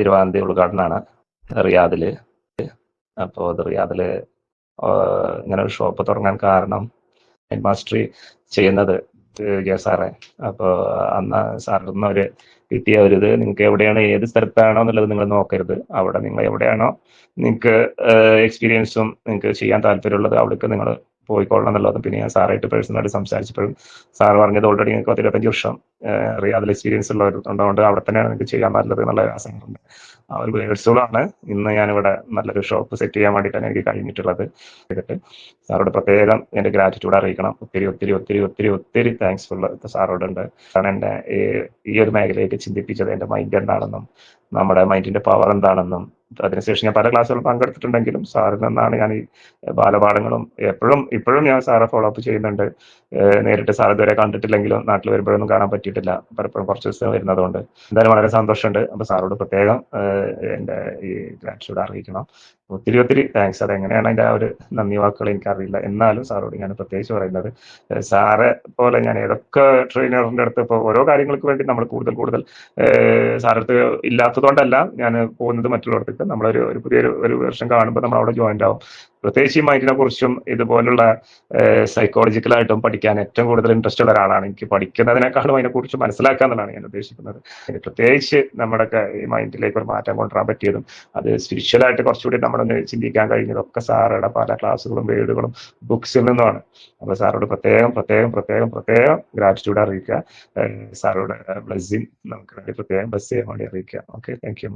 20-ാം തീയതി ഉദ്ഘാടനമാണ് റിയാദില്. അപ്പോൾ അത് റിയാദില് ഇങ്ങനെ ഒരു ഷോപ്പ് തുടങ്ങാൻ കാരണം മൈൻഡ് മാസ്റ്ററി ചെയ്യുന്നത് സാറേ. അപ്പോൾ അന്ന് സാറിന് ഒരു കിട്ടിയ ഒരു ഇത്, നിങ്ങൾക്ക് എവിടെയാണ് ഏത് സ്ഥലത്താണോ എന്നുള്ളത് നിങ്ങൾ നോക്കരുത്. അവിടെ നിങ്ങൾ എവിടെയാണോ നിങ്ങൾക്ക് എക്സ്പീരിയൻസും നിങ്ങൾക്ക് ചെയ്യാൻ താല്പര്യമുള്ളത് അവിടേക്ക് നിങ്ങൾ പോയിക്കൊള്ളണം എന്നുള്ളതും. പിന്നെ ഞാൻ സാറായിട്ട് പേഴ്സണലായിട്ട് സംസാരിച്ചപ്പോഴും സാർ പറഞ്ഞത് ഓൾറെഡി നിങ്ങൾക്ക് 15 വർഷം റിയാദിൽ എക്സ്പീരിയൻസ് ഉള്ളതുകൊണ്ട് അവിടെ തന്നെയാണ് നിങ്ങൾക്ക് ചെയ്യാൻ നല്ലത് എന്നുള്ള ആശങ്കയുണ്ട്. ആ ഒരു വേഴ്സുകളാണ് ഇന്ന് ഞാനിവിടെ നല്ലൊരു ഷോപ്പ് സെറ്റ് ചെയ്യാൻ വേണ്ടിയിട്ടാണ് എനിക്ക് കഴിഞ്ഞിട്ടുള്ളത്. ചെയ്തിട്ട് സാറോട് പ്രത്യേകം എൻ്റെ ഗ്രാറ്റിറ്റ്യൂഡ് അറിയിക്കണം. ഒത്തിരി ഒത്തിരി ഒത്തിരി ഒത്തിരി ഒത്തിരി താങ്ക്സ്ഫുൾ സാറോടുണ്ട്. കാരണം എന്നെ ഈ ഒരു മേഖലയിലേക്ക് ചിന്തിപ്പിച്ചത് എൻ്റെ മൈൻഡ് എന്താണെന്നും നമ്മുടെ മൈൻഡിന്റെ പവർ എന്താണെന്നും. അതിനുശേഷം ഞാൻ പല ക്ലാസ്സുകളും പങ്കെടുത്തിട്ടുണ്ടെങ്കിലും സാറിൽ നിന്നാണ് ഞാൻ ഈ ബാലപാഠങ്ങളും ഇപ്പോഴും ഞാൻ സാറെ ഫോളോ അപ്പ് ചെയ്യുന്നുണ്ട്. നേരിട്ട് സാർ ഇതുവരെ കണ്ടിട്ടില്ലെങ്കിലും നാട്ടിൽ വരുമ്പോഴൊന്നും കാണാൻ പറ്റിയിട്ടില്ല, പലപ്പോഴും കുറച്ച് ദിവസം വരുന്നതുകൊണ്ട്. എന്തായാലും വളരെ സന്തോഷമുണ്ട്. അപ്പൊ സാറോട് പ്രത്യേകം എൻ്റെ ഈ ഗ്രാറ്റിറ്റ്യൂഡ് അറിയിക്കണം. ഒത്തിരി ഒത്തിരി താങ്ക്സ്. അതെങ്ങനെയാണ് അതിൻ്റെ ആ ഒരു നന്ദി വാക്കുകൾ എനിക്കറിയില്ല. എന്നാലും സാറോട് ഞാൻ പ്രത്യേകിച്ച് പറയുന്നത്, സാറെ പോലെ ഞാൻ ഏതൊക്കെ ട്രെയിനറിന്റെ അടുത്ത് ഇപ്പോൾ ഓരോ കാര്യങ്ങൾക്ക് വേണ്ടി നമ്മൾ കൂടുതൽ സാറടുത്ത് ഇല്ലാത്തതുകൊണ്ടല്ല ഞാൻ പോകുന്നത് മറ്റുള്ളവർക്ക്. നമ്മളൊരു പുതിയൊരു വെർഷൻ കാണുമ്പോൾ നമ്മൾ അവിടെ ജോയിന്റ് ആവും. പ്രത്യേകിച്ച് ഈ മൈൻഡിനെ കുറിച്ചും ഇതുപോലുള്ള സൈക്കോളജിക്കലായിട്ടും പഠിക്കാൻ ഏറ്റവും കൂടുതൽ ഇൻട്രസ്റ്റ് ഉള്ള ഒരാളാണ്. എനിക്ക് പഠിക്കുന്നതിനേക്കാളും അതിനെക്കുറിച്ച് മനസ്സിലാക്കുക എന്നുള്ളതാണ് ഞാൻ ഉദ്ദേശിക്കുന്നത്. പ്രത്യേകിച്ച് നമ്മുടെയൊക്കെ ഈ മൈൻഡിലേക്ക് ഒരു മാറ്റം കൊണ്ടുവരാൻ പറ്റിയതും അത് സ്പിരിച്വലായിട്ട് കുറച്ചുകൂടി നമ്മളൊന്ന് ചിന്തിക്കാൻ കഴിഞ്ഞതൊക്കെ സാറുടെ പല ക്ലാസ്സുകളും വേർഡുകളും ബുക്സിൽ നിന്നുമാണ്. അപ്പൊ സാറോട് പ്രത്യേകം ഗ്രാറ്റിറ്റ്യൂഡ് അറിയിക്കുക. സാറോട് ബ്ലെസ്സിങ് നമുക്ക് വേണ്ടി പ്രത്യേകം ബ്ലെസ് ചെയ്യാൻ വേണ്ടി അറിയിക്കുക. Okay, thank you.